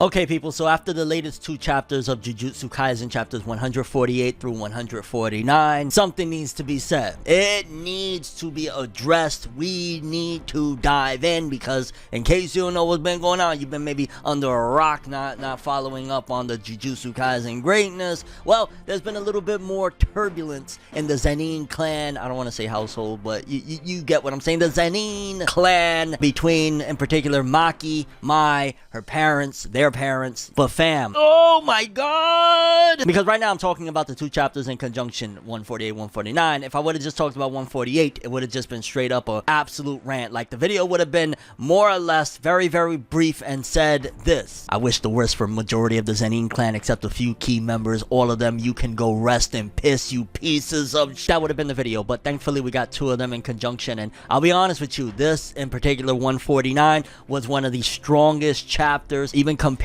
Okay, people, so after the latest two chapters of Jujutsu Kaisen, chapters 148 through 149, something needs to be said. It needs to be addressed. We need to dive in because, in case you don't know what's been going on, you've been maybe under a rock, not following up on the Jujutsu Kaisen greatness. Well, there's been a little bit more turbulence in the Zenin clan. I don't want to say household, but you get what I'm saying. The Zenin clan between, in particular, Maki, Mai, her parents, their parents, but fam, oh my god, because right now I'm talking about the two chapters in conjunction, 148, 149. If I would have just talked about 148, it would have just been straight up a absolute rant. Like, the video would have been more or less very brief and said this: I wish the worst for majority of the Zenin clan except a few key members. All of them, you can go rest in piss, you pieces of that would have been the video. But thankfully we got two of them in conjunction, and I'll be honest with you, this in particular 149 was one of the strongest chapters, even comparably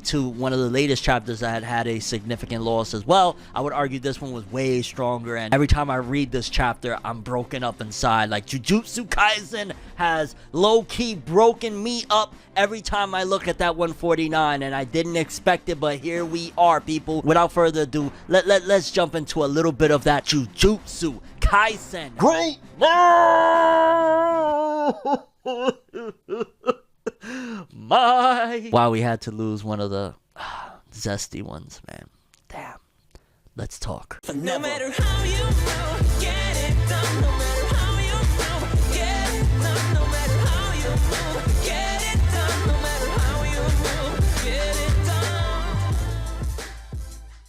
to one of the latest chapters that had a significant loss as well. I would argue this one was way stronger, and every time I read this chapter I'm broken up inside. Like, Jujutsu Kaisen has low-key broken me up every time I look at that 149, and I didn't expect it, but here we are, people. Without further ado, let's jump into a little bit of that Jujutsu Kaisen great. Wow, we had to lose one of the zesty ones, man. Damn. Let's talk. No matter how you move, get it done. No matter how you move, get it done. No matter how you move, get it done. No matter how you move, get it done.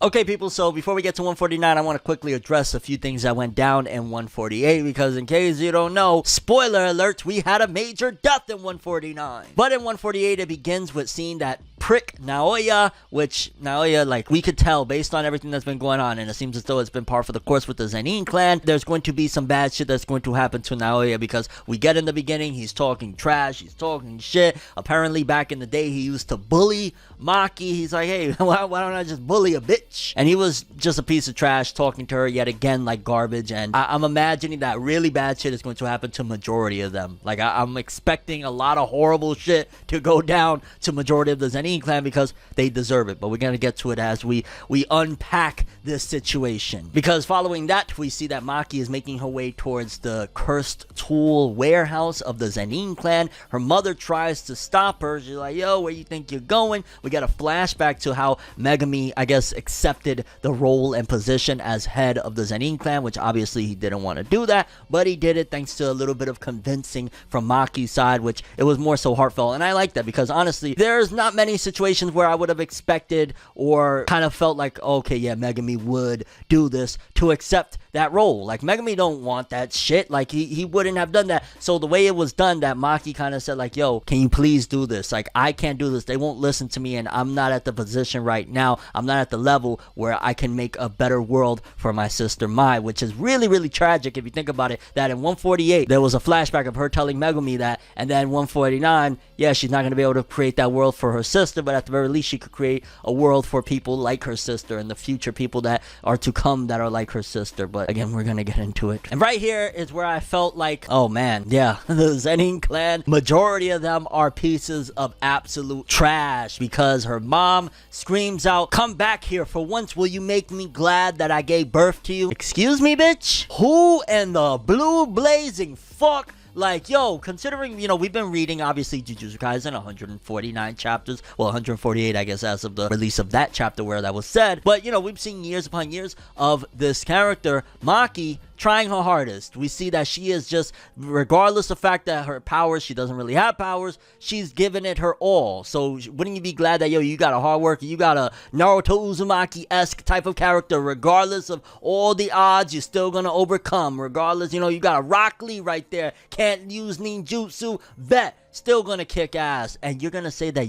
Okay, people, so before we get to 149, I want to quickly address a few things that went down in 148, because in case you don't know, spoiler alert, we had a major death in 149. But in 148, it begins with seeing that prick Naoya, which Naoya, like, we could tell based on everything that's been going on, and it seems as though it's been par for the course with the Zenin clan. There's going to be some bad shit that's going to happen to Naoya, because we get in the beginning, he's talking trash, he's talking shit. Apparently back in the day he used to bully Maki. He's like, hey, why don't I just bully a bitch? And he was just a piece of trash, talking to her yet again like garbage. And I'm imagining that really bad shit is going to happen to majority of them. Like, I'm expecting a lot of horrible shit to go down to majority of the Zenin clan because they deserve it. But we're gonna get to it as we unpack this situation, because following that we see that Maki is making her way towards the cursed tool warehouse of the Zenin clan. Her mother tries to stop her. She's like, yo, where you think you're going? We got a flashback to how Megami, I guess, accepted the role and position as head of the Zenin clan, which obviously he didn't want to do that, but he did it thanks to a little bit of convincing from Maki's side, which it was more so heartfelt. And I like that, because honestly there's not many situations where I would have expected or kind of felt like, okay, yeah, Megami would do this to accept that role. Like, Megami don't want that shit. Like, he wouldn't have done that. So the way it was done, that Maki kind of said like, yo, can you please do this? Like, I can't do this. They won't listen to me, and I'm not at the position right now. I'm not at the level where I can make a better world for my sister Mai, which is really tragic if you think about it, that in 148 there was a flashback of her telling Megami that, and then 149, yeah, she's not going to be able to create that world for her sister, but at the very least she could create a world for people like her sister and the future people that are to come that are like her sister. But again, we're gonna get into it. And right here is where I felt like, oh man, yeah, the Zenin clan, majority of them are pieces of absolute trash, because her mom screams out, come back here, for once will you make me glad that I gave birth to you? Excuse me, bitch? Who in the blue blazing fuck? Like, yo, considering, you know, we've been reading, obviously, Jujutsu Kaisen, 149 chapters. Well, 148, I guess, as of the release of that chapter where that was said. But, you know, we've seen years upon years of this character, Maki, trying her hardest. We see that she is just, regardless of the fact that her powers, she doesn't really have powers, she's giving it her all. So wouldn't you be glad that, yo, you got a hard worker, you got a Naruto Uzumaki-esque type of character, regardless of all the odds, you're still gonna overcome. Regardless, you know, you got a Rock Lee right there, can't use ninjutsu, bet, still gonna kick ass. And you're gonna say that,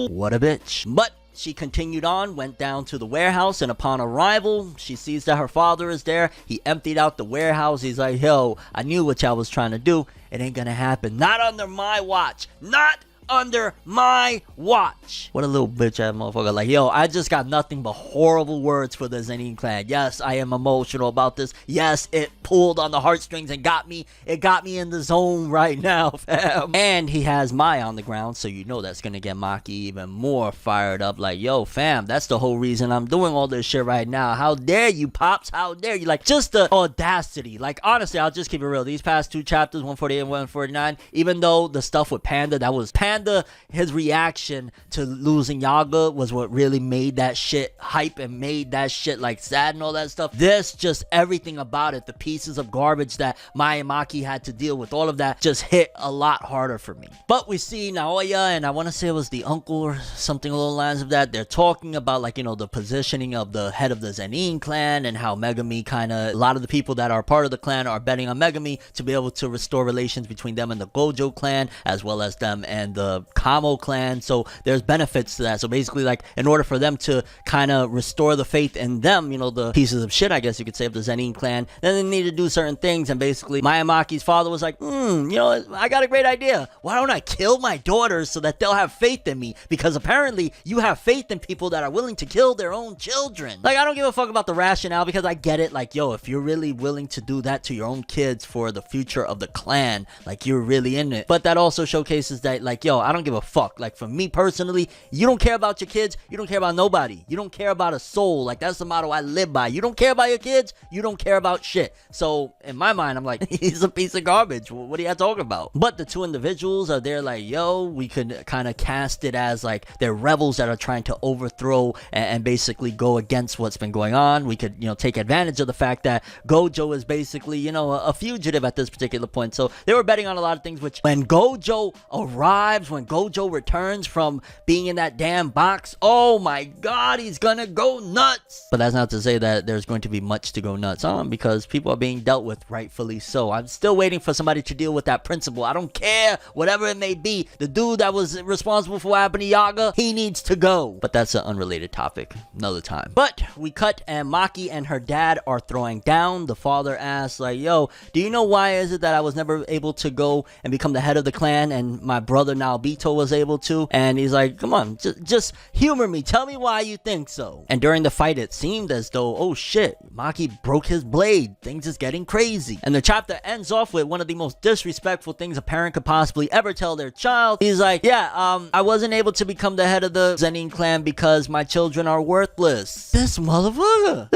what a bitch. But she continued on, went down to the warehouse, and upon arrival, she sees that her father is there. He emptied out the warehouse. He's like, yo, I knew what y'all was trying to do. It ain't gonna happen. Not under my watch. Not under my watch. What a little bitch ass motherfucker. Like, yo, I just got nothing but horrible words for the Zenin clan. Yes, I am emotional about this. Yes, it pulled on the heartstrings and got me. It got me in the zone right now, fam. And he has Mai on the ground, so you know that's gonna get Maki even more fired up. Like, yo, fam, that's the whole reason I'm doing all this shit right now. How dare you, Pops? How dare you? Like, just the audacity. Like, honestly, I'll just keep it real. These past two chapters, 148 and 149, even though the stuff with Panda, that was Panda, his reaction to losing Yaga was what really made that shit hype and made that shit like sad and all that stuff. This, just everything about it, the pieces of garbage that Mai and Maki had to deal with, all of that just hit a lot harder for me. But we see Naoya, and I want to say it was the uncle or something along the lines of that. They're talking about, like, you know, the positioning of the head of the Zenin clan and how Megami kind of, a lot of the people that are part of the clan are betting on Megami to be able to restore relations between them and the Gojo clan, as well as them and the Kamo clan. So there's benefits to that. So basically, like, in order for them to kind of restore the faith in them, you know, the pieces of shit, I guess you could say, of the Zenin clan, then they need to do certain things. And basically, Mayamaki's father was like, you know, I got a great idea. Why don't I kill my daughters so that they'll have faith in me? Because apparently you have faith in people that are willing to kill their own children. Like, I don't give a fuck about the rationale, because I get it. Like, yo, if you're really willing to do that to your own kids for the future of the clan, like, you're really in it. But that also showcases that, like, yo, I don't give a fuck. Like, for me personally, you don't care about your kids, you don't care about nobody. You don't care about a soul. Like, that's the motto I live by. You don't care about your kids, you don't care about shit. So in my mind, I'm like, he's a piece of garbage. What are you talking about? But the two individuals are there like, yo, we could kind of cast it as like they're rebels that are trying to overthrow and basically go against what's been going on. We could, you know, take advantage of the fact that Gojo is basically, you know, a fugitive at this particular point. So they were betting on a lot of things, which when Gojo arrives, when Gojo returns from being in that damn box, oh my god, he's gonna go nuts. But that's not to say that there's going to be much to go nuts on, because people are being dealt with, rightfully so. I'm still waiting for somebody to deal with that principle. I don't care, whatever it may be. The dude that was responsible for what happened to Yaga, he needs to go. But that's an unrelated topic, another time. But we cut, and Maki and her dad are throwing down. The father asks, like, yo, do you know why is it that I was never able to go and become the head of the clan, and my brother Naobito was able to? And he's like, come on, just humor me. Tell me why you think so. And during the fight, it seemed as though, oh shit, Maki broke his blade. Things is getting crazy. And the chapter ends off with one of the most disrespectful things a parent could possibly ever tell their child. He's like, yeah, I wasn't able to become the head of the Zenin clan because my children are worthless. This motherfucker.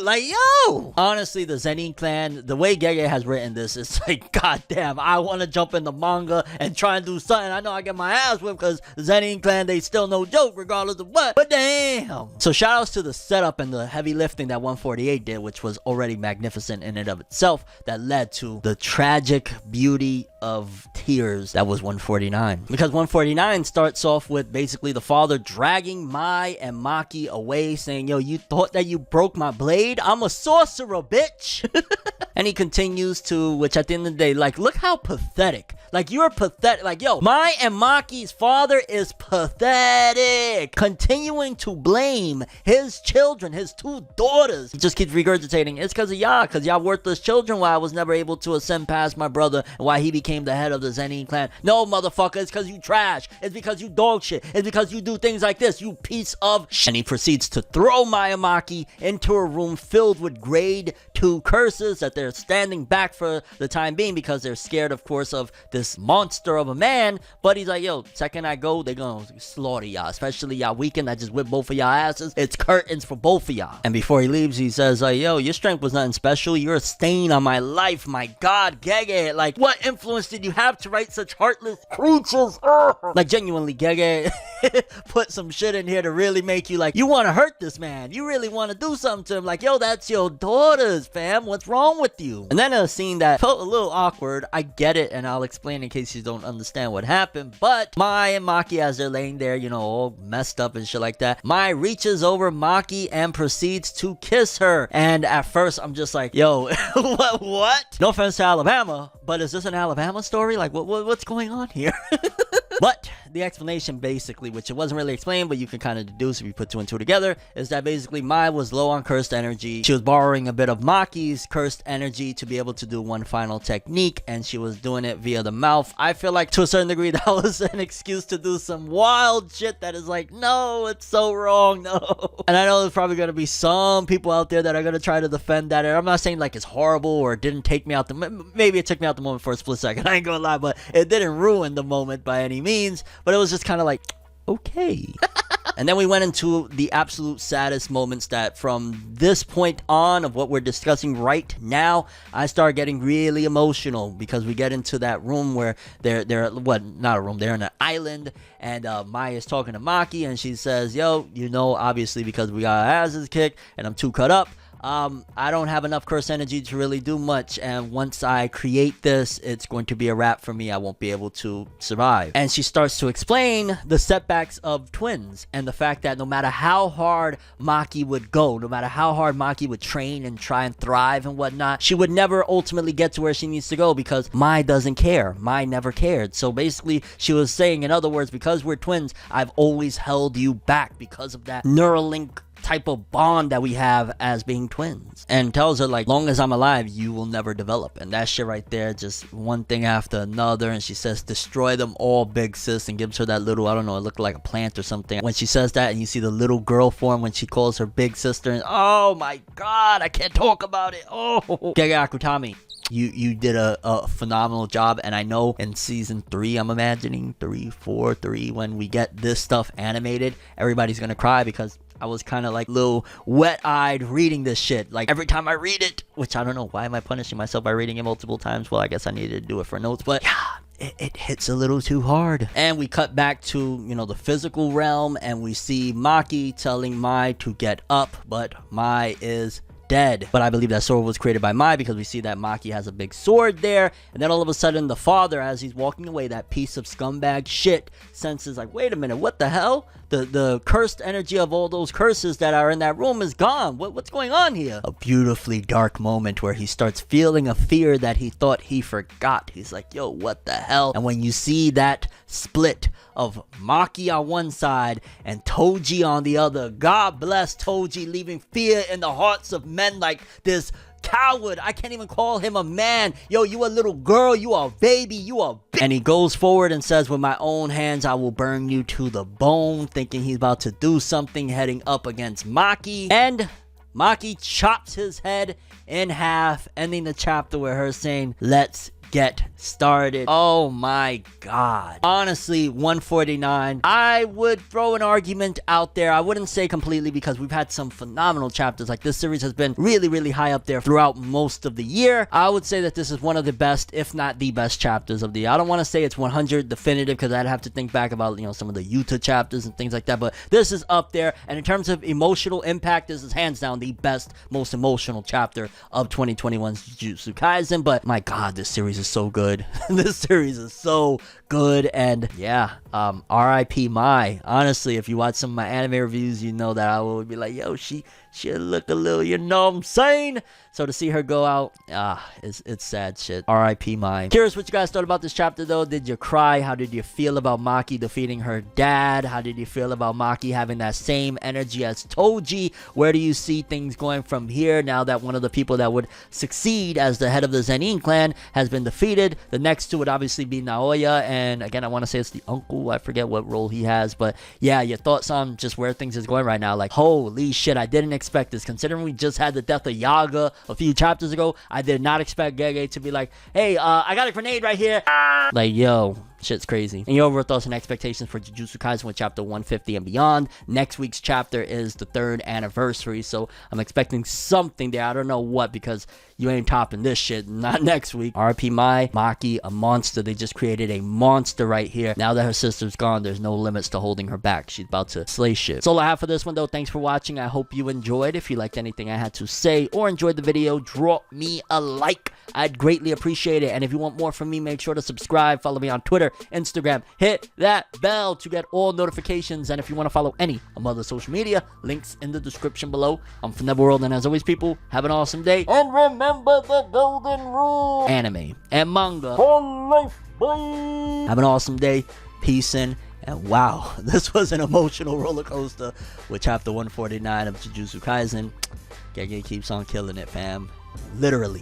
Like, yo. Honestly, the Zenin clan, the way Gege has written this, it's like, goddamn, I want to jump in the manga and try and do something. I know I get my ass whipped because the Zenin clan, they still no joke regardless of what. But damn. So shout outs to the setup and the heavy lifting that 148 did, which was already magnificent in and of itself, that led to the tragic beauty of tears that was 149. Because 149 starts off with basically the father dragging Mai and Maki away, saying, yo, you thought that you broke my blade? I'm a sorcerer, bitch. And he continues to, which at the end of the day, like, look how pathetic. Like, you're pathetic. Like, yo, Mai and Maki's father is pathetic. Continuing to blame his children, his two daughters. He just keeps regurgitating, it's because of y'all, because y'all worthless children, why I was never able to ascend past my brother, and why he became the head of the Zenin clan. No, motherfucker, it's because you trash. It's because you dog shit. It's because you do things like this, you piece of shit. And he proceeds to throw Mai and Maki into a room filled with grade 2 curses that they're standing back for the time being, because they're scared, of course, of this monster of a man. But he's like, yo, second I go, they're gonna slaughter y'all, especially y'all weekend. I just whipped both of y'all asses. It's curtains for both of y'all. And before he leaves, he says, like, yo, your strength was nothing special. You're a stain on my life. My god, Gege, like, what influence did you have to write such heartless creatures? Like, genuinely, Gege put some shit in here to really make you like, you want to hurt this man, you really want to do something to him. Like, yo, that's your daughters, fam, what's wrong with you? And then a scene that felt a little awkward. I get it, and I'll explain in case you don't understand what happened. But Mai and Maki, as they're laying there, you know, all messed up and shit like that, Mai reaches over Maki and proceeds to kiss her. And at first I'm just like, yo, what? No offense to Alabama, but is this an Alabama story? Like, what's going on here? But the explanation basically, which it wasn't really explained, but you can kind of deduce if you put two and two together, is that basically Mai was low on cursed energy. She was borrowing a bit of Maki's cursed energy to be able to do one final technique, and she was doing it via the mouth. I feel like to a certain degree that was an excuse to do some wild shit that is like, no, it's so wrong, no. And I know there's probably going to be some people out there that are going to try to defend that, and I'm not saying like it's horrible or it didn't take me out the, maybe it took me out the moment for a split second, I ain't gonna lie, but it didn't ruin the moment by any means, but it was just kind of like, okay. And then we went into the absolute saddest moments that from this point on of what we're discussing right now, I start getting really emotional because we get into that room where they're what, not a room, they're in an island, and Maya is talking to Maki, and she says, yo, you know, obviously because we got our asses kicked and I'm too cut up, I don't have enough curse energy to really do much, and once I create this, it's going to be a wrap for me. I won't be able to survive. And she starts to explain the setbacks of twins and the fact that no matter how hard Maki would go, no matter how hard Maki would train and try and thrive and whatnot, she would never ultimately get to where she needs to go because Mai doesn't care. Mai never cared. So basically, she was saying, in other words, because we're twins, I've always held you back because of that Neuralink type of bond that we have as being twins, and tells her like, long as I'm alive, you will never develop. And that shit right there, just one thing after another. And she says, destroy them all, big sis, and gives her that little, I don't know, it looked like a plant or something. When she says that, and you see the little girl form when she calls her big sister, and oh my god, I can't talk about it. Oh, Gege Akutami, you did a phenomenal job. And I know in season 3, I'm imagining 3, 4, 3, when we get this stuff animated, everybody's gonna cry because I was kind of like little wet-eyed reading this shit. Like every time I read it, which I don't know, why am I punishing myself by reading it multiple times? Well, I guess I needed to do it for notes, but yeah, it hits a little too hard. And we cut back to, you know, the physical realm, and we see Maki telling Mai to get up, but Mai is dead. But I believe that sword was created by Mai because we see that Maki has a big sword there. And then all of a sudden the father, as he's walking away, that piece of scumbag shit, senses like, wait a minute, what the hell? The cursed energy of all those curses that are in that room is gone. What's going on here? A beautifully dark moment where he starts feeling a fear that he thought he forgot. He's like, yo, what the hell? And when you see that split of Maki on one side and Toji on the other, God bless Toji, leaving fear in the hearts of men like this coward. I can't even call him a man. Yo, you a little girl, you a baby, you a bitch. And he goes forward and says, with my own hands I will burn you to the bone, thinking he's about to do something, heading up against Maki. And Maki chops his head in half, ending the chapter with her saying, let's get started. Oh my god. Honestly, 149, I would throw an argument out there. I wouldn't say completely because we've had some phenomenal chapters. Like this series has been really high up there throughout most of the year. I would say that this is one of the best, if not the best chapters of the year. I don't want to say it's 100 definitive because I'd have to think back about, you know, some of the Yuta chapters and things like that, but this is up there. And in terms of emotional impact, this is hands down the best, most emotional chapter of 2021's Jujutsu Kaisen. But my god, this series is so good. This series is so good. And yeah, R.I.P. Mai. Honestly, if you watch some of my anime reviews, you know that I would be like, yo, she look a little, you know what I'm saying? So to see her go out, it's sad shit. R.I.P. Mai. Curious what you guys thought about this chapter though. Did you cry? How did you feel about Maki defeating her dad? How did you feel about Maki having that same energy as Toji? Where do you see things going from here now that one of the people that would succeed as the head of the Zenin clan has been defeated? The next two would obviously be Naoya, and again, I want to say it's the uncle. I forget what role he has, but yeah, your thoughts on just where things is going right now. Like, holy shit, I didn't expect this. Considering we just had the death of Yaga a few chapters ago, I did not expect Gege to be like, hey, I got a grenade right here. Like, yo, shit's crazy. And your overall thoughts and expectations for Jujutsu Kaisen with chapter 150 and beyond. Next week's chapter is the 3rd anniversary, so I'm expecting something there. I don't know what, because you ain't topping this shit. Not next week. RP Mai, Maki, a monster. They just created a monster right here. Now that her sister's gone, there's no limits to holding her back. She's about to slay shit. That's all I have for this one, though. Thanks for watching. I hope you enjoyed. If you liked anything I had to say or enjoyed the video, drop me a like. I'd greatly appreciate it. And if you want more from me, make sure to subscribe. Follow me on Twitter, Instagram. Hit that bell to get all notifications. And if you want to follow any of my other social media, links in the description below. I'm ForneverWorld, and as always, people, have an awesome day. And remember the golden rule. Anime and manga for life. Bye. Have an awesome day. peacing. And wow, this was an emotional roller coaster with chapter 149 of Jujutsu Kaisen. Gege keeps on killing it, fam. Literally.